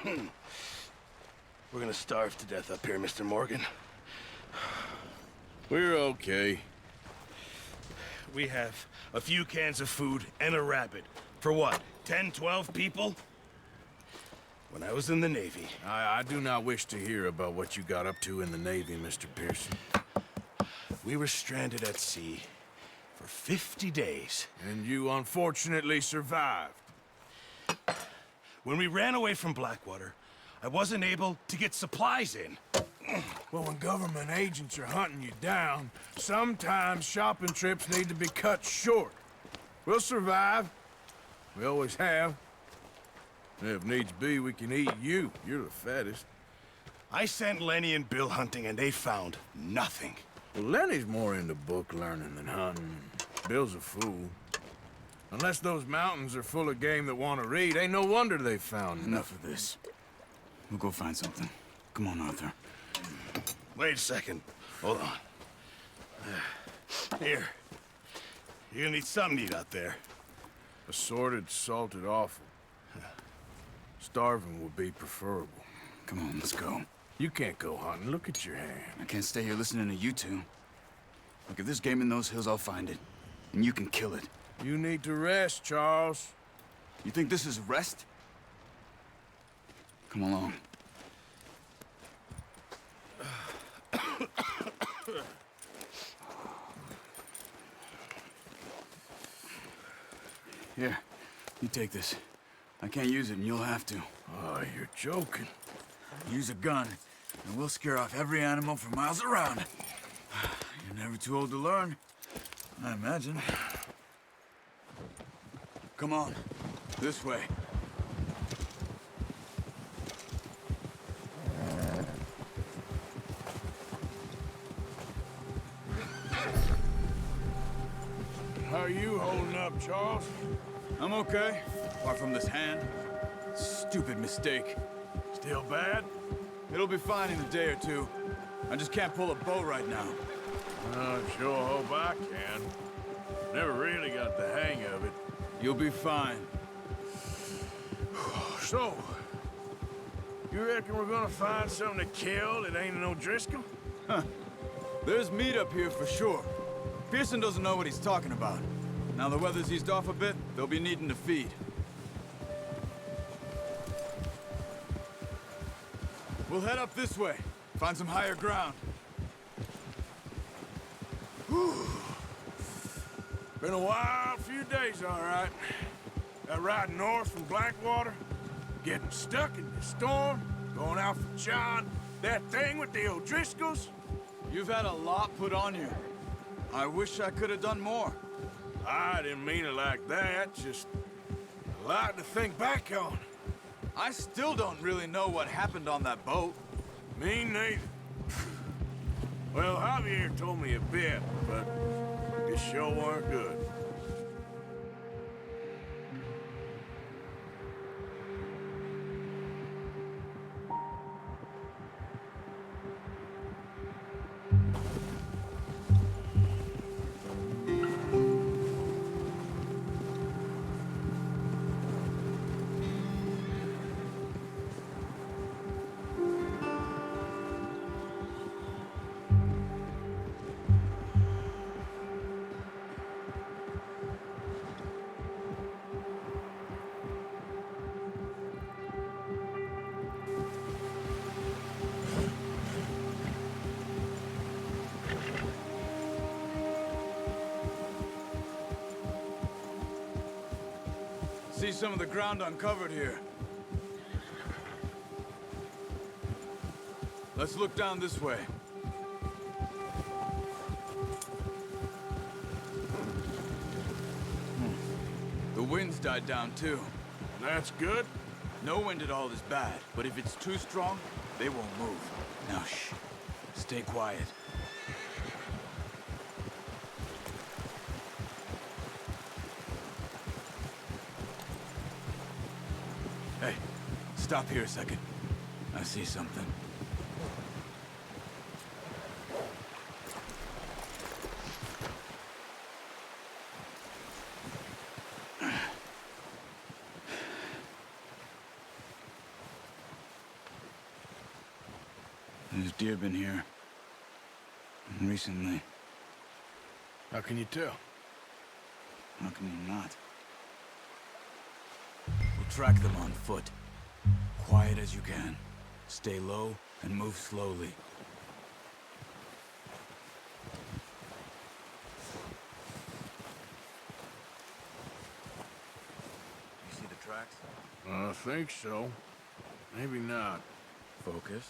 We're gonna starve to death up here, Mr. Morgan. We're okay. We have a few cans of food and a rabbit. For what, 10, 12 people? When I was in the Navy... I do not wish to hear about what you got up to in the Navy, Mr. Pearson. We were stranded at sea for 50 days. And you unfortunately survived. When we ran away from Blackwater, I wasn't able to get supplies in. Well, when government agents are hunting you down, sometimes shopping trips need to be cut short. We'll survive. We always have. If needs be, we can eat you. You're the fattest. I sent Lenny and Bill hunting, and they found nothing. Well, Lenny's more into book learning than hunting. Bill's a fool. Unless those mountains are full of game that want to read, ain't no wonder they found Enough of this. We'll go find something. Come on, Arthur. Wait a second. Hold on. Here. You're gonna need something to eat out there. Assorted, salted offal. Starving would be preferable. Come on, let's go. You can't go hunting. Look at your hand. I can't stay here listening to you two. Look, if there's game in those hills, I'll find it. And you can kill it. You need to rest, Charles. You think this is rest? Come along. Here, you take this. I can't use it, and you'll have to. Oh, you're joking. Use a gun, and we'll scare off every animal for miles around. You're never too old to learn, I imagine. Come on, this way. How are you holding up, Charles? I'm okay, apart from this hand. Stupid mistake. Still bad? It'll be fine in a day or two. I just can't pull a bow right now. I sure hope I can. Never really got the hang of it. You'll be fine. So, you reckon we're gonna find something to kill that ain't an O'Driscoll? There's meat up here for sure. Pearson doesn't know what he's talking about. Now the weather's eased off a bit, they'll be needing to feed. We'll head up this way. Find some higher ground. Whew. Been a wild few days, all right. That ride north from Blackwater, getting stuck in the storm, going out for John, that thing with the O'Driscolls. You've had a lot put on you. I wish I could have done more. I didn't mean it like that, just a lot to think back on. I still don't really know what happened on that boat. Me neither. Well, Javier told me a bit, but it sure weren't good. See some of the ground uncovered here. Let's look down this way. The wind's died down too. That's good. No wind at all is bad, but if it's too strong, they won't move. Now shh. Stay quiet. Hey, stop here a second. I see something. There's deer been here. Recently. How can you tell? How can you not? We'll track them on foot. Quiet as you can. Stay low and move slowly. You see the tracks? I think so. Maybe not. Focus.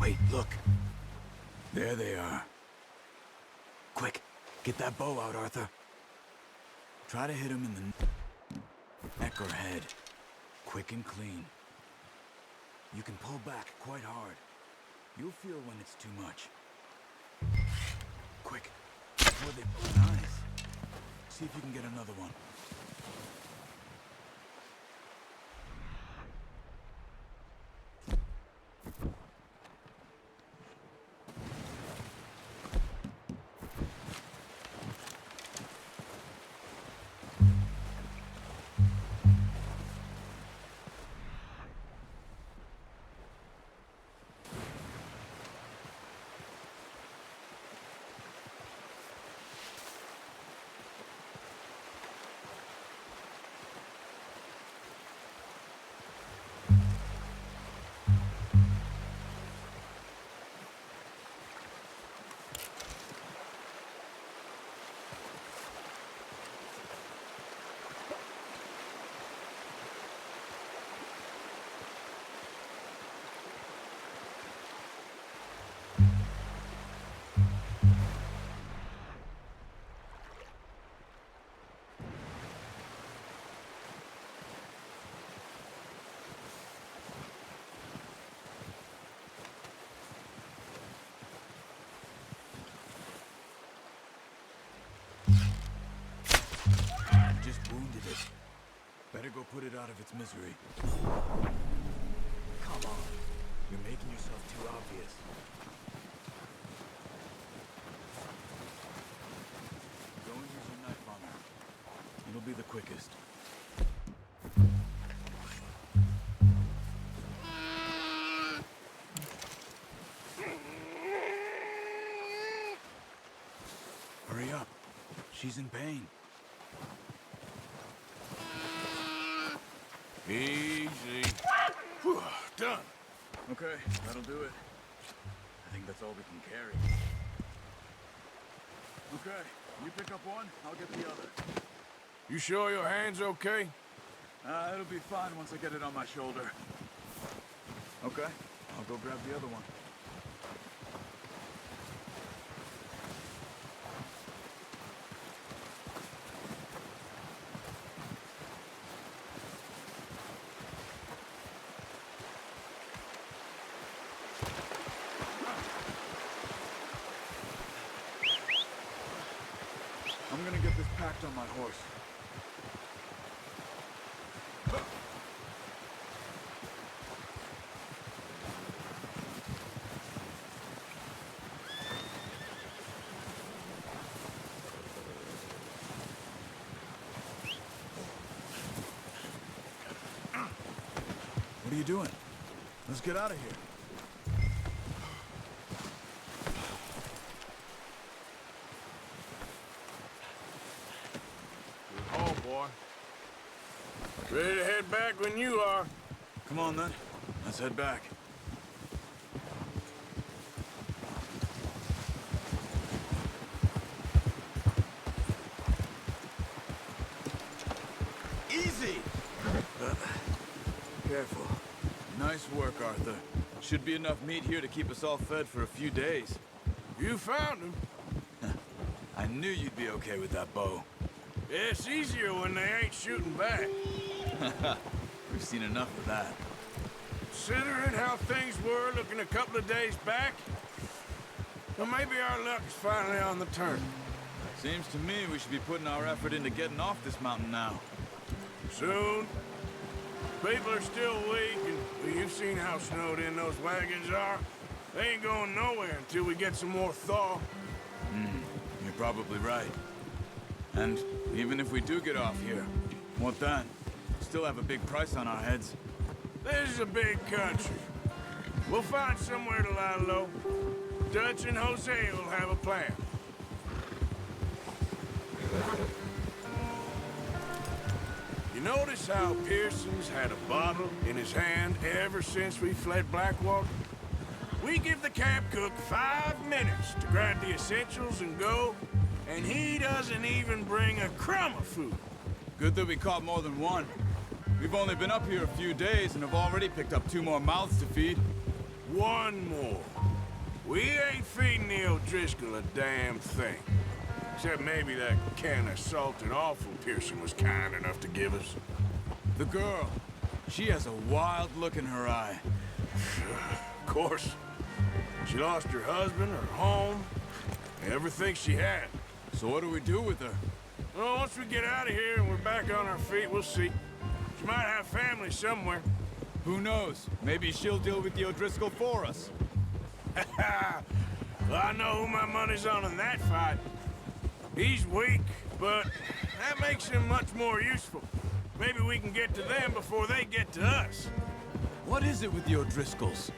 Wait, look. There they are. Quick, get that bow out, Arthur. Try to hit him in the neck or head. Quick and clean. You can pull back quite hard. You'll feel when it's too much. Quick, before they... Nice. See if you can get another one. Just wounded it. Better go put it out of its misery. Come on. You're making yourself too obvious. Go and use your knife on her. It'll be the quickest. Hurry up. She's in pain. Easy. Whew, done. Okay, that'll do it. I think that's all we can carry. Okay, you pick up one, I'll get the other. You sure your hand's okay? It'll be fine once I get it on my shoulder. Okay, I'll go grab the other one. I'm gonna get this packed on my horse. What are you doing? Let's get out of here. Oh, boy. Ready to head back when you are. Come on, then. Let's head back. Careful. Nice work, Arthur. Should be enough meat here to keep us all fed for a few days. You found him. I knew you'd be okay with that bow. It's easier when they ain't shooting back. We've seen enough of that. Considering how things were looking a couple of days back, well, maybe our luck is finally on the turn. Seems to me we should be putting our effort into getting off this mountain now. Soon. People are still weak, and well, you've seen how snowed in those wagons are. They ain't going nowhere until we get some more thaw. You're probably right. And even if we do get off here, what then? Still have a big price on our heads. This is a big country. We'll find somewhere to lie low. Dutch and Jose will have a plan. You notice how Pearson's had a bottle in his hand ever since we fled Blackwater? We give the camp cook 5 minutes to grab the essentials and go, and he doesn't even bring a crumb of food. Good that we caught more than one. We've only been up here a few days and have already picked up 2 more mouths to feed. One more. We ain't feeding the O'Driscoll a damn thing. Except maybe that can of salted offal Pearson was kind enough to give us. The girl, she has a wild look in her eye. Of course. She lost her husband, her home, everything she had. So what do we do with her? Well, once we get out of here and we're back on our feet, we'll see. She might have family somewhere. Who knows? Maybe she'll deal with the O'Driscoll for us. Well, I know who my money's on in that fight. He's weak, but that makes him much more useful. Maybe we can get to them before they get to us. What is it with the O'Driscolls?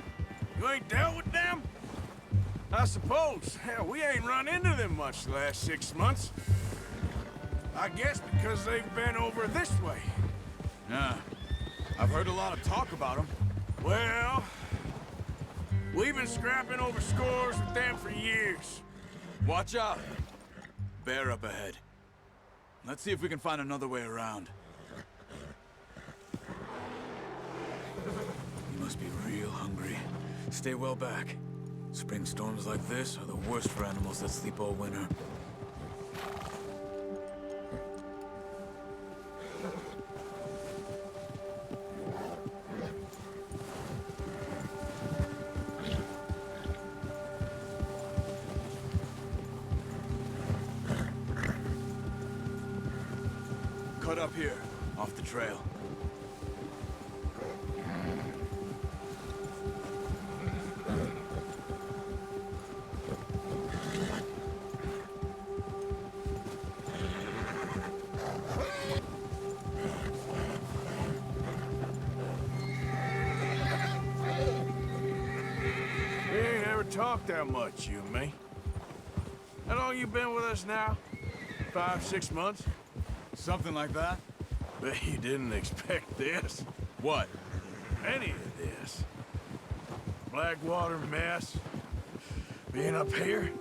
You ain't dealt with them? I suppose. Hell, we ain't run into them much the last 6 months. I guess because they've been over this way. Yeah. I've heard a lot of talk about them. Well, we've been scrapping over scores with them for years. Watch out. Bear up ahead. Let's see if we can find another way around. You must be real hungry. Stay well back. Spring storms like this are the worst for animals that sleep all winter. Cut up here, off the trail. We ain't ever talked that much, you and me. How long you been with us now? 5, 6 months? Something like that? Bet you didn't expect this. What? Any of this. Blackwater mess. Being up here.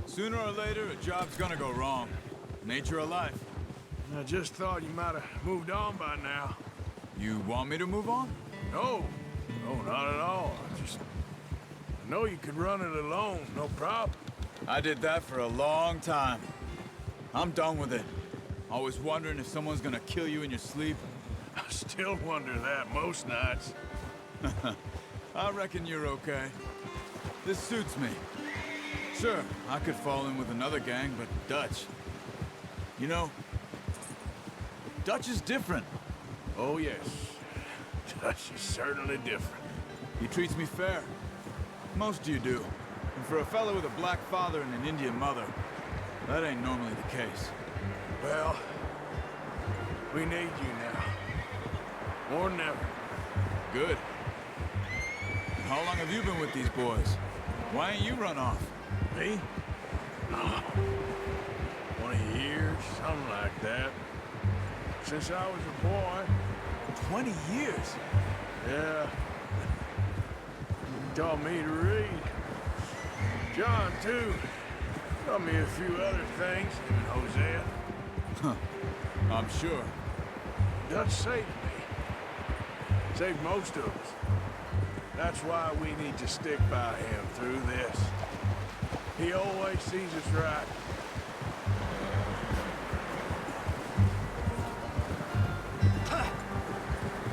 Sooner or later, a job's gonna go wrong. Nature of life. I just thought you might have moved on by now. You want me to move on? No. No, not at all. I know you could run it alone, no problem. I did that for a long time. I'm done with it. Always wondering if someone's gonna kill you in your sleep. I still wonder that most nights. I reckon you're okay. This suits me. Sure, I could fall in with another gang, but Dutch... You know, Dutch is different. Oh, yes. Dutch is certainly different. He treats me fair. Most of you do. And for a fellow with a black father and an Indian mother, that ain't normally the case. Well, we need you now. More than ever. Good. And how long have you been with these boys? Why ain't you run off? Me? 20 years, something like that. Since I was a boy. 20 years? Yeah. He taught me to read. John, too. Taught me a few other things, him and Hosea. I'm sure. Dutch saved me. Saved most of us. That's why we need to stick by him through this. He always sees us right.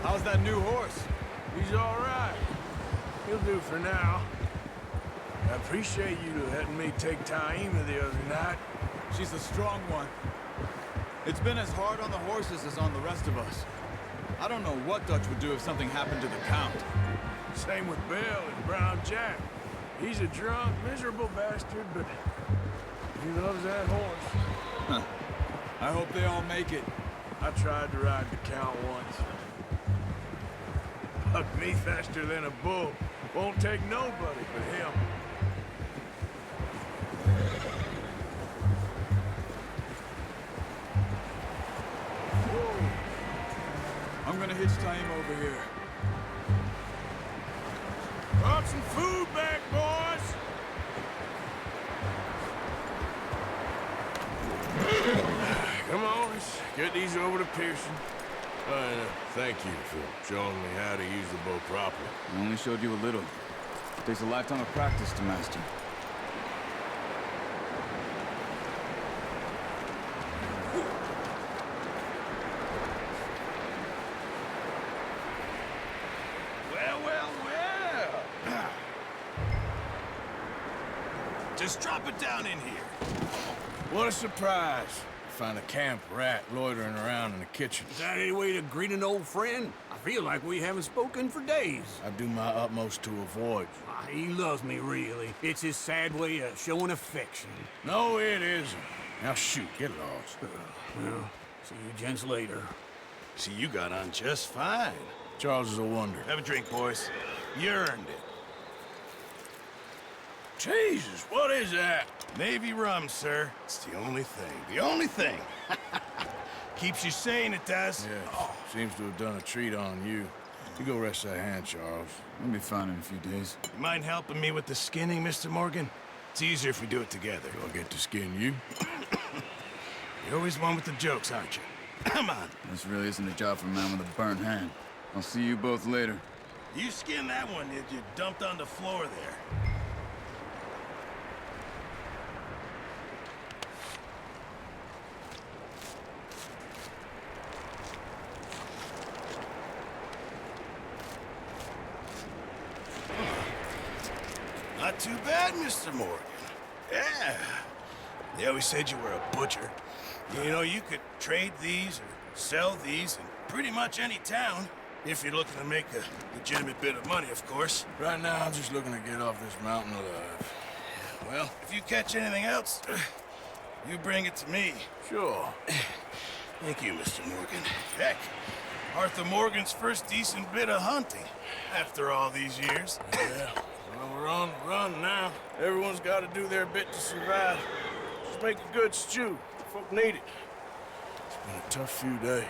How's that new horse? He's all right. He'll do for now. I appreciate you letting me take Taima the other night. She's a strong one. It's been as hard on the horses as on the rest of us. I don't know what Dutch would do if something happened to the Count. Same with Bill and Brown Jack. He's a drunk, miserable bastard, but he loves that horse. Huh. I hope they all make it. I tried to ride the Count once. Hugged me faster than a bull. Won't take nobody but him. Whoa. I'm gonna hitch Taima over here. Brought some food back, boys! Come on, let's get these over to Pearson. Thank you for showing me how to use the bow properly. I only showed you a little. It takes a lifetime of practice to master. Well. Just drop it down in here. What a surprise. Find a camp rat loitering around in the kitchen. Is that any way to greet an old friend? I feel like we haven't spoken for days. I do my utmost to avoid you. He loves me, really. It's his sad way of showing affection. No, it isn't. Now shoot, get lost. Well, see you gents later. See, you got on just fine. Charles is a wonder. Have a drink, boys. You earned it. Jesus, what is that? Navy rum, sir. It's the only thing. The only thing. Keeps you sane, it does. Yeah, seems to have done a treat on you. You go rest that hand, Charles. We'll be fine in a few days. You mind helping me with the skinning, Mr. Morgan? It's easier if we do it together. Do I get to skin you? You're always one with the jokes, aren't you? Come on. This really isn't a job for a man with a burnt hand. I'll see you both later. You skinned that one, did you? Dumped on the floor there. Not too bad, Mr. Morgan. Yeah. They always said you were a butcher. You know, you could trade these or sell these in pretty much any town, if you're looking to make a legitimate bit of money, of course. Right now, I'm just looking to get off this mountain alive. Well, if you catch anything else, you bring it to me. Sure. Thank you, Mr. Morgan. Heck, Arthur Morgan's first decent bit of hunting after all these years. Yeah. Well, we're on the run now. Everyone's got to do their bit to survive. Just make a good stew. Folk need it. It's been a tough few days.